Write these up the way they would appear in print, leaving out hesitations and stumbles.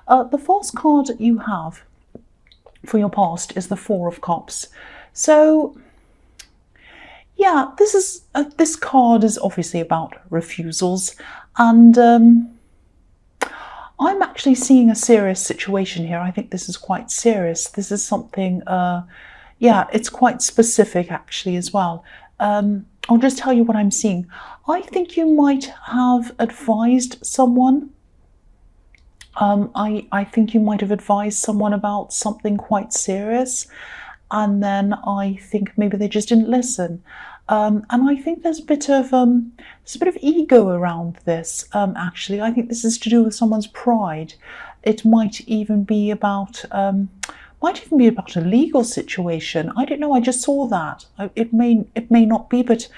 The first card you have for your past is the Four of Cups. So yeah, this card is obviously about refusals, and I'm actually seeing a serious situation here. I think this is quite serious. This is something, yeah, it's quite specific actually as well. I'll just tell you what I'm seeing. I think you might have advised someone. I think you might have advised someone about something quite serious, and then I think maybe they just didn't listen. And I think there's a bit of ego around this. Actually, I think this is to do with someone's pride. It might even be about a legal situation. I don't know. I just saw that. It may not be, but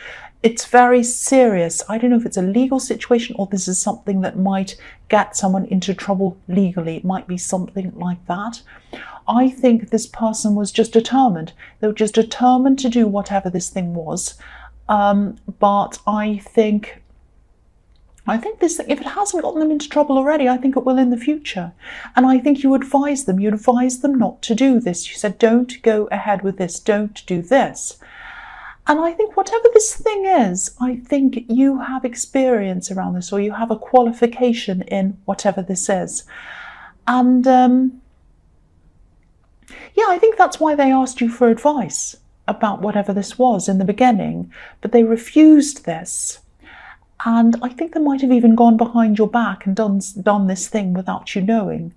it's very serious. I don't know if it's a legal situation or this is something that might get someone into trouble legally. It might be something like that. I think this person was just determined. They were just determined to do whatever this thing was. But I think this, if it hasn't gotten them into trouble already, I think it will in the future. And I think you advised them not to do this. You said, don't go ahead with this, don't do this. And I think whatever this thing is, I think you have experience around this, or you have a qualification in whatever this is. And yeah, I think that's why they asked you for advice about whatever this was in the beginning, but they refused this. And I think they might have even gone behind your back and done this thing without you knowing.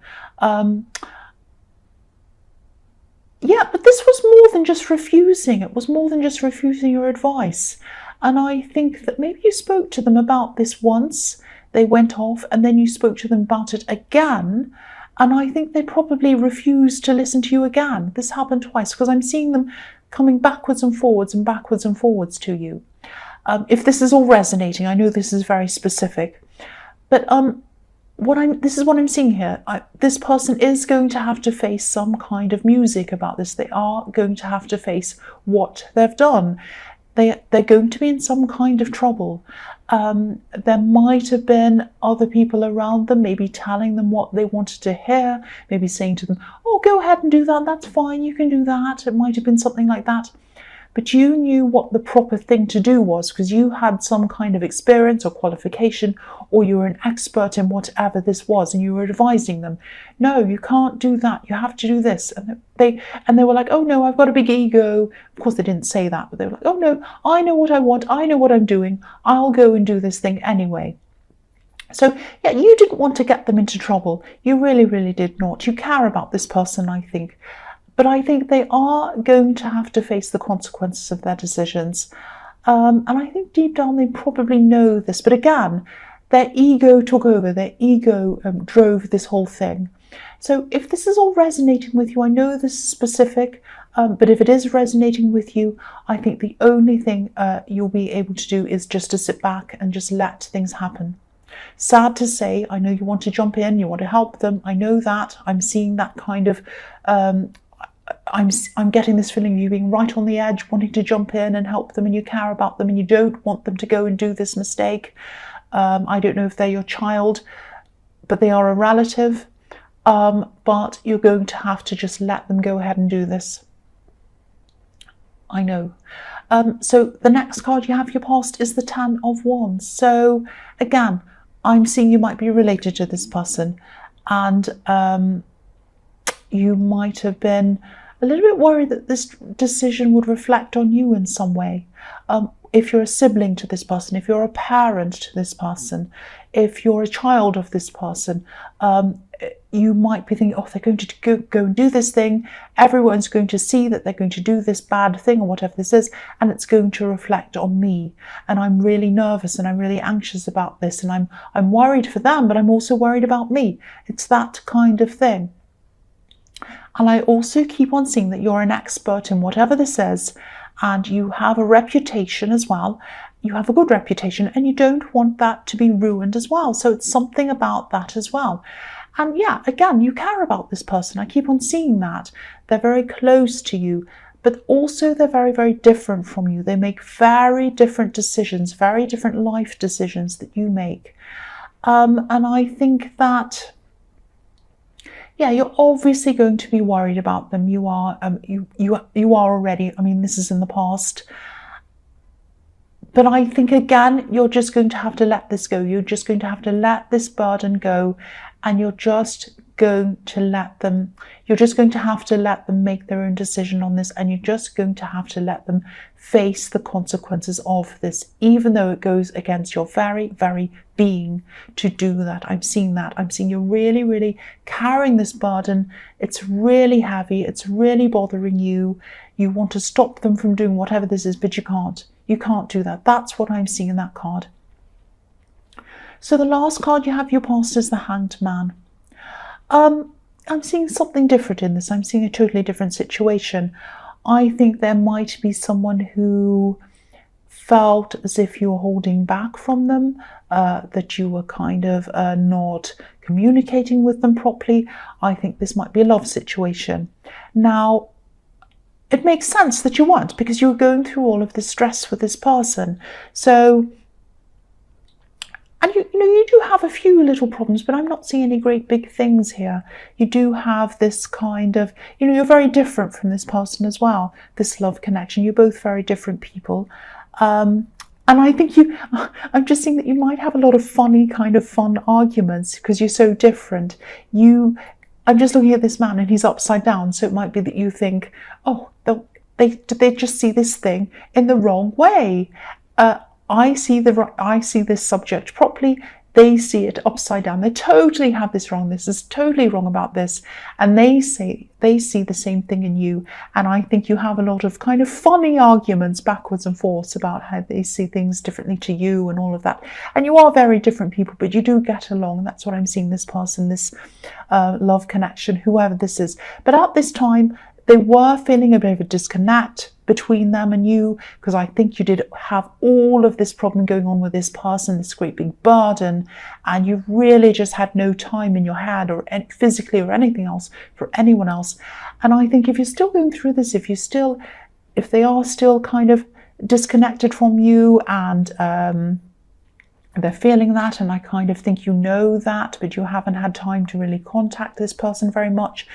Yeah, but this was more than just refusing. It was more than just refusing your advice. And I think that maybe you spoke to them about this once, they went off, and then you spoke to them about it again. And I think they probably refused to listen to you again. This happened twice, because I'm seeing them coming backwards and forwards to you. If this is all resonating, I know this is very specific, but this is what I'm seeing here. This person is going to have to face some kind of music about this. They are going to have to face what they've done. They're going to be in some kind of trouble. There might have been other people around them, maybe telling them what they wanted to hear, maybe saying to them, oh, go ahead and do that, that's fine, you can do that. It might have been something like that. But you knew what the proper thing to do was, because you had some kind of experience or qualification, or you were an expert in whatever this was, and you were advising them, no, you can't do that, you have to do this. And they were like, oh no, I've got a big ego. Of course they didn't say that, but they were like, oh no, I know what I want, I know what I'm doing, I'll go and do this thing anyway. So yeah, you didn't want to get them into trouble. You really, really did not. You care about this person, I think. But I think they are going to have to face the consequences of their decisions. And I think deep down they probably know this. But again, their ego took over. Their ego drove this whole thing. So if this is all resonating with you, I know this is specific, but if it is resonating with you, I think the only thing you'll be able to do is just to sit back and just let things happen. Sad to say, I know you want to jump in, you want to help them. I know that. I'm seeing that kind of... I'm getting this feeling of you being right on the edge, wanting to jump in and help them, and you care about them and you don't want them to go and do this mistake. I don't know if they're your child, but they are a relative. But you're going to have to just let them go ahead and do this. I know. So the next card you have for your past is the Ten of Wands. So again, I'm seeing you might be related to this person, and you might have been a little bit worried that this decision would reflect on you in some way. If you're a sibling to this person, if you're a parent to this person, if you're a child of this person, you might be thinking, oh, they're going to go and do this thing. Everyone's going to see that they're going to do this bad thing or whatever this is, and it's going to reflect on me. And I'm really nervous and I'm really anxious about this, and I'm worried for them, but I'm also worried about me. It's that kind of thing. And I also keep on seeing that you're an expert in whatever this is, and you have a reputation as well. You have a good reputation, and you don't want that to be ruined as well. So it's something about that as well. And yeah, again, you care about this person. I keep on seeing that. They're very close to you, but also they're very, very different from you. They make very different decisions, very different life decisions that you make. And I think that yeah, you're obviously going to be worried about them. You are, you are already. I mean, this is in the past. But I think, again, you're just going to have to let this go. You're just going to have to let this burden go, and you're just going to let them, you're just going to have to let them make their own decision on this, and you're just going to have to let them face the consequences of this, even though it goes against your very, very being to do that. I'm seeing that. I'm seeing you're really, really carrying this burden. It's really heavy. It's really bothering you. You want to stop them from doing whatever this is, but you can't. You can't do that. That's what I'm seeing in that card. So the last card you have your past is the Hanged Man. I'm seeing something different in this. I'm seeing a totally different situation. I think there might be someone who felt as if you were holding back from them, that you were kind of not communicating with them properly. I think this might be a love situation. Now, it makes sense that you weren't, because you were going through all of this stress with this person. So, and you know, you do have a few little problems, but I'm not seeing any great big things here. You do have this kind of, you know, you're very different from this person as well, this love connection. You're both very different people. And I think I'm just seeing that you might have a lot of fun arguments because you're so different. I'm just looking at this man and he's upside down. So it might be that you think, oh, they just see this thing in the wrong way. I see this subject properly. They see it upside down. They totally have this wrong. This is totally wrong about this. And they see the same thing in you. And I think you have a lot of kind of funny arguments backwards and forwards about how they see things differently to you and all of that. And you are very different people, but you do get along. That's what I'm seeing, this person, this love connection, whoever this is. But at this time, they were feeling a bit of a disconnect between them and you, because I think you did have all of this problem going on with this person, this great big burden, and you really just had no time in your head or physically or anything else for anyone else. And I think if you're still going through this, if they are still kind of disconnected from you and they're feeling that, and I kind of think you know that, but you haven't had time to really contact this person very much,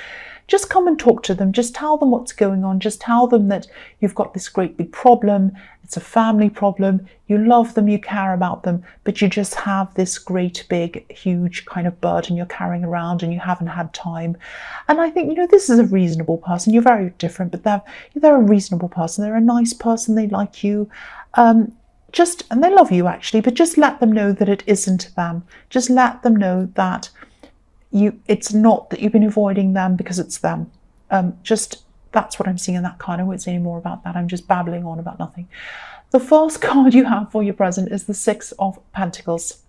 just come and talk to them. Just tell them what's going on. Just tell them that you've got this great big problem. It's a family problem. You love them, you care about them, but you just have this great big, huge kind of burden you're carrying around and you haven't had time. And I think, you know, this is a reasonable person. You're very different, but they're a reasonable person. They're a nice person. They like you. And they love you actually, but just let them know that it isn't them. Just let them know that it's not that you've been avoiding them because it's them. That's what I'm seeing in that card. I won't say any more about that. I'm just babbling on about nothing. The first card you have for your present is the Six of Pentacles.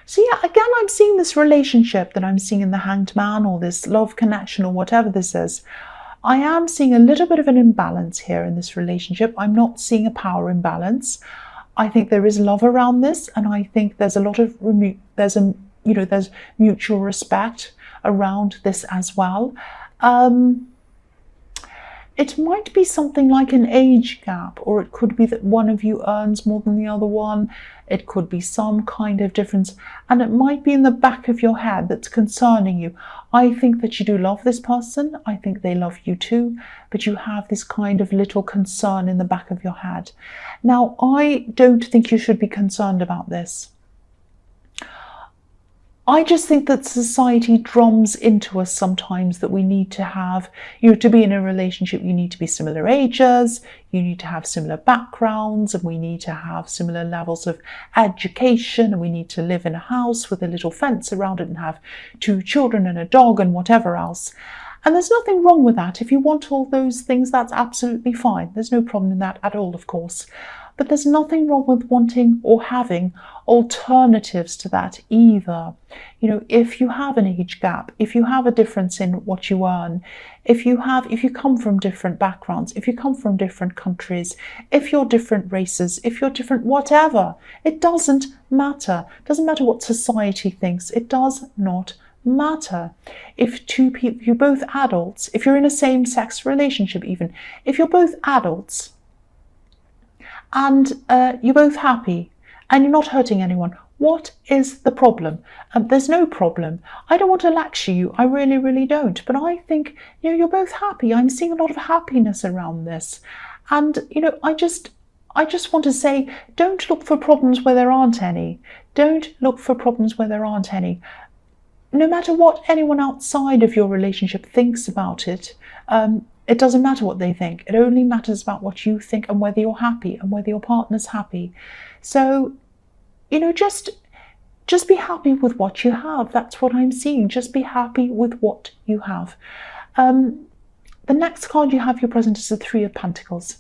So yeah, again, I'm seeing this relationship that I'm seeing in the Hanged Man, or this love connection, or whatever this is. I am seeing a little bit of an imbalance here in this relationship. I'm not seeing a power imbalance. I think there is love around this, and I think there's a lot of there's mutual respect around this as well. It might be something like an age gap, or it could be that one of you earns more than the other one. It could be some kind of difference, and it might be in the back of your head that's concerning you. I think that you do love this person. I think they love you too, but you have this kind of little concern in the back of your head. Now, I don't think you should be concerned about this. I just think that society drums into us sometimes that we need to have, to be in a relationship, you need to be similar ages, you need to have similar backgrounds, and we need to have similar levels of education, and we need to live in a house with a little fence around it and have 2 children and a dog and whatever else. And there's nothing wrong with that. If you want all those things, that's absolutely fine. There's no problem in that at all, of course. But there's nothing wrong with wanting or having alternatives to that either. If you have an age gap, if you have a difference in what you earn, if you come from different backgrounds, if you come from different countries, if you're different races, if you're different whatever, it doesn't matter. It doesn't matter what society thinks. It does not matter. If you're both adults, if you're in a same-sex relationship even, if you're both adults, and you're both happy and you're not hurting anyone, What is the problem? There's no problem. I don't want to lecture you. I really, really don't. But I think, you're both happy. I'm seeing a lot of happiness around this. And, I just want to say, don't look for problems where there aren't any. Don't look for problems where there aren't any. No matter what anyone outside of your relationship thinks about it, it doesn't matter what they think. It only matters about what you think and whether you're happy and whether your partner's happy. So, just be happy with what you have. That's what I'm seeing. Just be happy with what you have. The next card you have, your present, is the Three of Pentacles.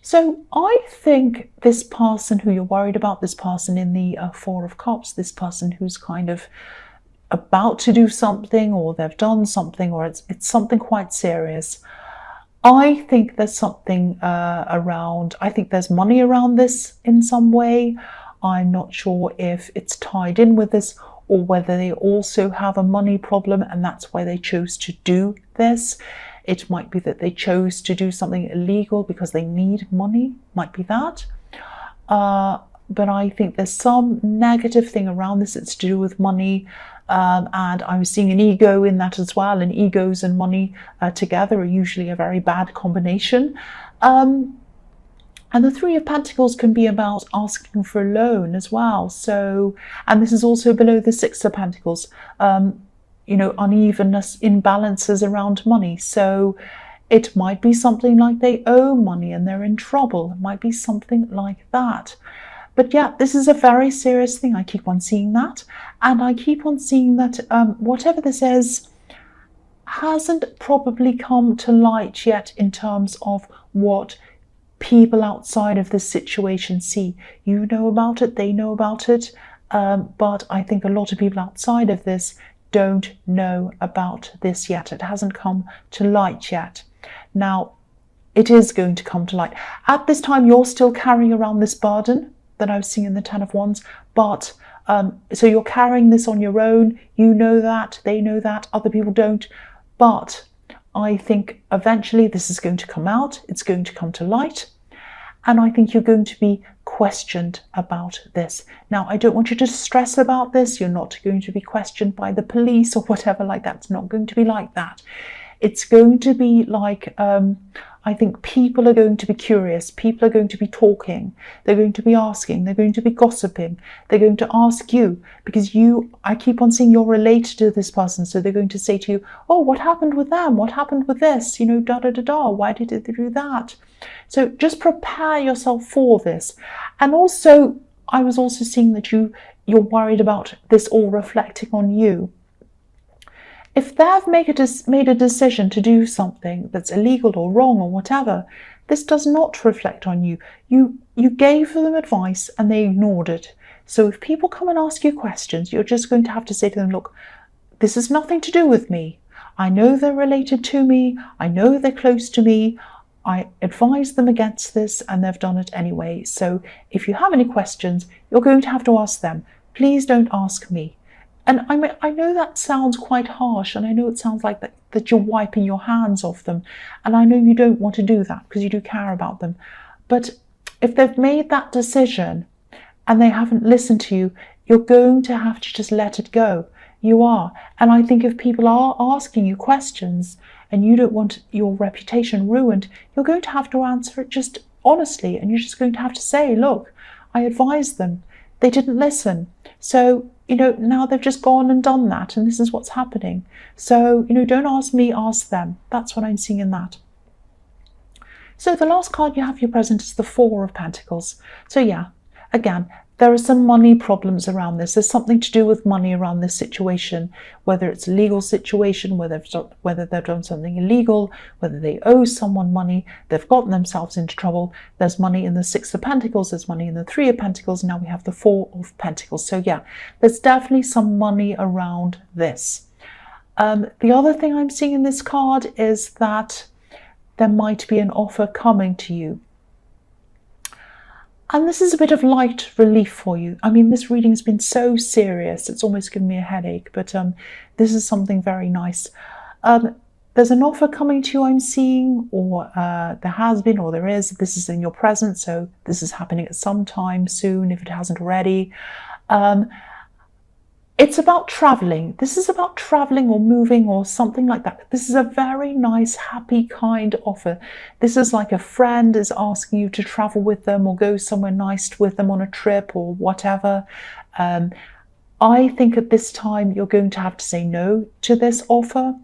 So I think this person who you're worried about, this person in the Four of Cups, this person who's kind of about to do something, or they've done something, or it's something quite serious. I think there's something around, I think there's money around this in some way. I'm not sure if it's tied in with this or whether they also have a money problem and that's why they chose to do this. It might be that they chose to do something illegal because they need money, might be that. But I think there's some negative thing around this. It's to do with money. And I was seeing an ego in that as well. And egos and money together are usually a very bad combination. And the Three of Pentacles can be about asking for a loan as well. So, and this is also below the Six of Pentacles. Unevenness, imbalances around money. So it might be something like they owe money and they're in trouble. It might be something like that. But yeah, this is a very serious thing. I keep on seeing that. And I keep on seeing that whatever this is hasn't probably come to light yet in terms of what people outside of this situation see. You know about it, they know about it. But I think a lot of people outside of this don't know about this yet. It hasn't come to light yet. Now, it is going to come to light. At this time, you're still carrying around this burden that I was seeing in the Ten of Wands, but so you're carrying this on your own. You know that, they know that, other people don't. But I think eventually this is going to come out. It's going to come to light. And I think you're going to be questioned about this. Now, I don't want you to stress about this. You're not going to be questioned by the police or whatever like that. It's not going to be like that. It's going to be like, I think people are going to be curious. People are going to be talking. They're going to be asking. They're going to be gossiping. They're going to ask you because I keep on seeing you're related to this person. So they're going to say to you, oh, what happened with them? What happened with this? Da, da, da, da. Why did they do that? So just prepare yourself for this. And also, I was also seeing that you're worried about this all reflecting on you. If they've made a decision to do something that's illegal or wrong or whatever, this does not reflect on you. You gave them advice and they ignored it. So if people come and ask you questions, you're just going to have to say to them, look, this has nothing to do with me. I know they're related to me. I know they're close to me. I advised them against this and they've done it anyway. So if you have any questions, you're going to have to ask them. Please don't ask me. And I know that sounds quite harsh, and I know it sounds like that you're wiping your hands off them. And I know you don't want to do that because you do care about them. But if they've made that decision and they haven't listened to you, you're going to have to just let it go. You are. And I think if people are asking you questions and you don't want your reputation ruined, you're going to have to answer it just honestly. And you're just going to have to say, look, I advised them. They didn't listen. So, now they've just gone and done that, and this is what's happening. So, don't ask me, ask them. That's what I'm seeing in that. So the last card you have your present is the Four of Pentacles. So yeah, again, there are some money problems around this. There's something to do with money around this situation, whether it's a legal situation, whether they've done something illegal, whether they owe someone money, they've gotten themselves into trouble. There's money in the Six of Pentacles, there's money in the Three of Pentacles, now we have the Four of Pentacles. So yeah, there's definitely some money around this. The other thing I'm seeing in this card is that there might be an offer coming to you. And this is a bit of light relief for you. I mean, this reading has been so serious, it's almost given me a headache, but this is something very nice. there's an offer coming to you, I'm seeing, or there has been, or there is. This is in your present, so this is happening at some time soon if it hasn't already. It's about traveling. This is about traveling or moving or something like that. This is a very nice, happy, kind offer. This is like a friend is asking you to travel with them or go somewhere nice with them on a trip or whatever. I think at this time you're going to have to say no to this offer.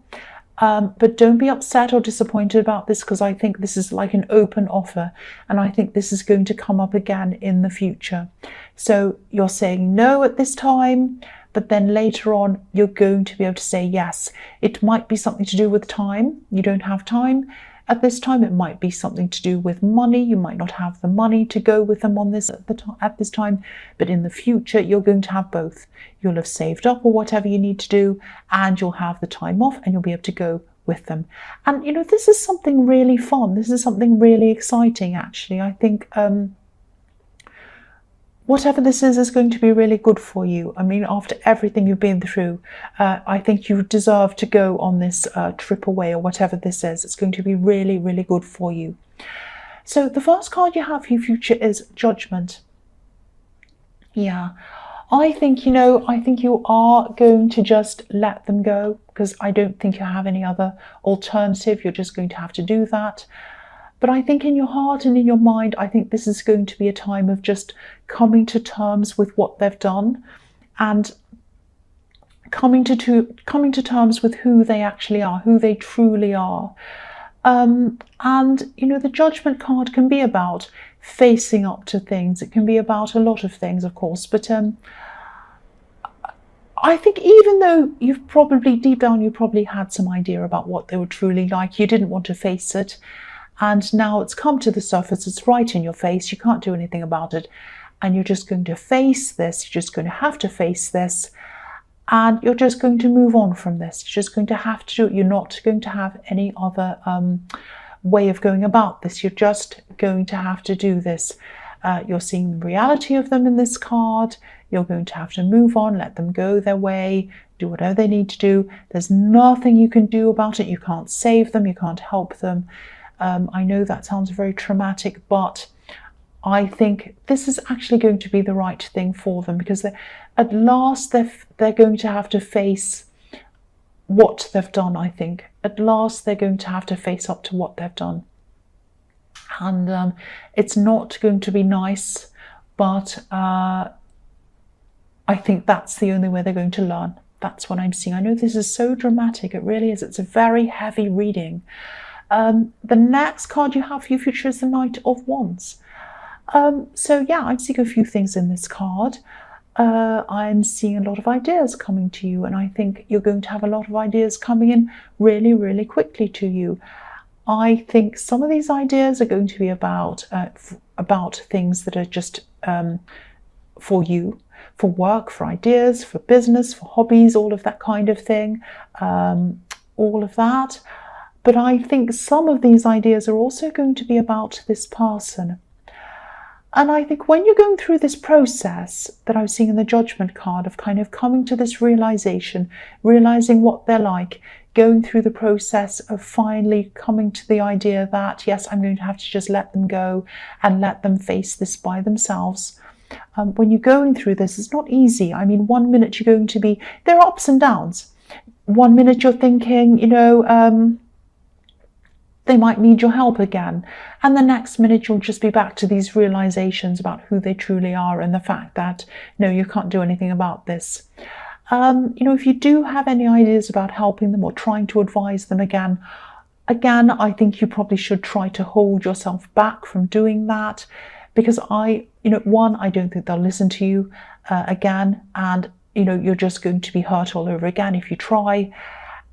But don't be upset or disappointed about this, because I think this is like an open offer, and I think this is going to come up again in the future. So you're saying no at this time, but then later on you're going to be able to say yes. It might be something to do with time. You don't have time at this time. It might be something to do with money. You might not have the money to go with them on this at this time, but in the future you're going to have both. You'll have saved up or whatever you need to do, and you'll have the time off, and you'll be able to go with them. And you know, this is something really fun. This is something really exciting, actually. I think whatever this is going to be really good for you. I mean, after everything you've been through, I think you deserve to go on this trip away, or whatever this is. It's going to be really, really good for you. So the first card you have for your future is Judgment. Yeah, I think, you know, I think you are going to just let them go, because I don't think you have any other alternative. You're just going to have to do that. But I think in your heart and in your mind, I think this is going to be a time of just coming to terms with what they've done, and coming to terms with who they actually are, who they truly are. And, you know, the Judgment card can be about facing up to things. It can be about a lot of things, of course. But I think even though you've probably, deep down, you probably had some idea about what they were truly like, you didn't want to face it. And now it's come to the surface, it's right in your face, you can't do anything about it. And you're just going to face this, you're just going to have to face this. And you're just going to move on from this. You're just going to have to do it. You're not going to have any other way of going about this. You're just going to have to do this. You're seeing the reality of them in this card. You're going to have to move on, let them go their way, do whatever they need to do. There's nothing you can do about it. You can't save them. You can't help them. I know that sounds very traumatic, but I think this is actually going to be the right thing for them, because at last they're going to have to face what they've done. I think at last they're going to have to face up to what they've done, and it's not going to be nice, but I think that's the only way they're going to learn. That's what I'm seeing. I know this is so dramatic, it really is. It's a very heavy reading. The next card you have for your future is the Knight of Wands. So yeah, I'm seeing a few things in this card. I'm seeing a lot of ideas coming to you, and I think you're going to have a lot of ideas coming in really, really quickly to you. I think some of these ideas are going to be about things that are just for you, for work, for ideas, for business, for hobbies, all of that kind of thing, all of that. But I think some of these ideas are also going to be about this person. And I think when you're going through this process that I was seeing in the Judgment card of kind of coming to this realization, realizing what they're like, going through the process of finally coming to the idea that, yes, I'm going to have to just let them go and let them face this by themselves. When you're going through this, it's not easy. I mean, one minute you're going to be, there are ups and downs. One minute you're thinking, you know, they might need your help again. And the next minute you'll just be back to these realizations about who they truly are, and the fact that, no, you can't do anything about this. You know, if you do have any ideas about helping them or trying to advise them again, I think you probably should try to hold yourself back from doing that, because I don't think they'll listen to you again, and, you know, you're just going to be hurt all over again if you try.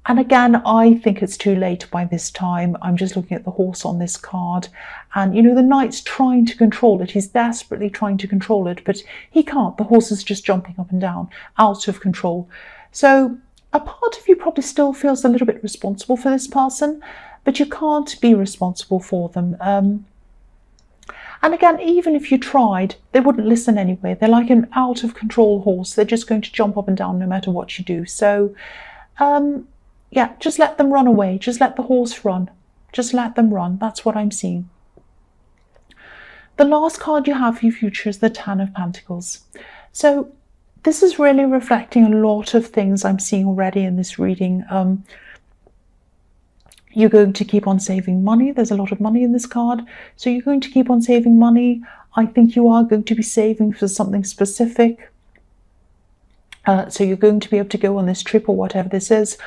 And again, I think it's too late by this time. I'm just looking at the horse on this card. And, you know, the knight's trying to control it. He's desperately trying to control it, but he can't. The horse is just jumping up and down, out of control. So a part of you probably still feels a little bit responsible for this person, but you can't be responsible for them. And again, even if you tried, they wouldn't listen anyway. They're like an out of control horse. They're just going to jump up and down no matter what you do. So, yeah, just let them run away. Just let the horse run. Just let them run. That's what I'm seeing. The last card you have for your future is the Ten of Pentacles. So this is really reflecting a lot of things I'm seeing already in this reading. You're going to keep on saving money. There's a lot of money in this card. So you're going to keep on saving money. I think you are going to be saving for something specific. So you're going to be able to go on this trip or whatever this is.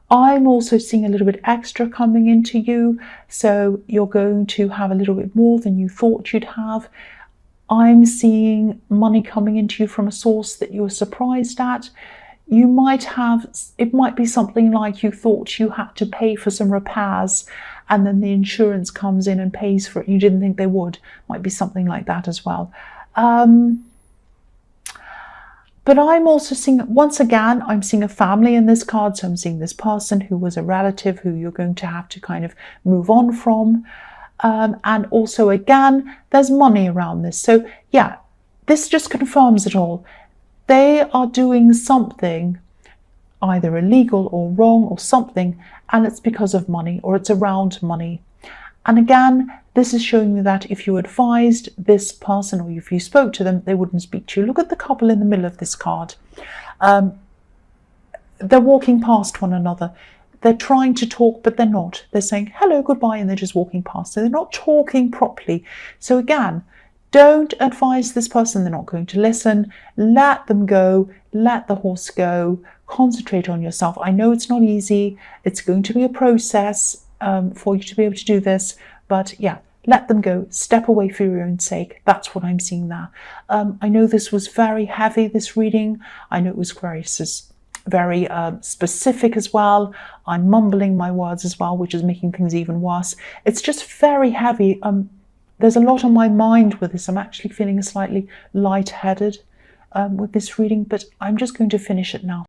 I'm also seeing a little bit extra coming into you. So you're going to have a little bit more than you thought you'd have. I'm seeing money coming into you from a source that you were surprised at. You might have, it might be something like you thought you had to pay for some repairs and then the insurance comes in and pays for it. You didn't think they would. Might be something like that as well. But I'm also seeing, once again, I'm seeing a family in this card. So I'm seeing this person who was a relative who you're going to have to kind of move on from. And also, again, there's money around this. So yeah, this just confirms it all. They are doing something either illegal or wrong or something, and it's because of money or it's around money. And again, this is showing you that if you advised this person or if you spoke to them, they wouldn't speak to you. Look at the couple in the middle of this card. They're walking past one another. They're trying to talk, but they're not. They're saying hello, goodbye, and they're just walking past. So they're not talking properly. So again, don't advise this person. They're not going to listen. Let them go. Let the horse go. Concentrate on yourself. I know it's not easy. It's going to be a process for you to be able to do this. But yeah, let them go. Step away for your own sake. That's what I'm seeing there. I know this was very heavy, this reading. I know it was very specific as well. I'm mumbling my words as well, which is making things even worse. It's just very heavy. There's a lot on my mind with this. I'm actually feeling slightly lightheaded with this reading, but I'm just going to finish it now.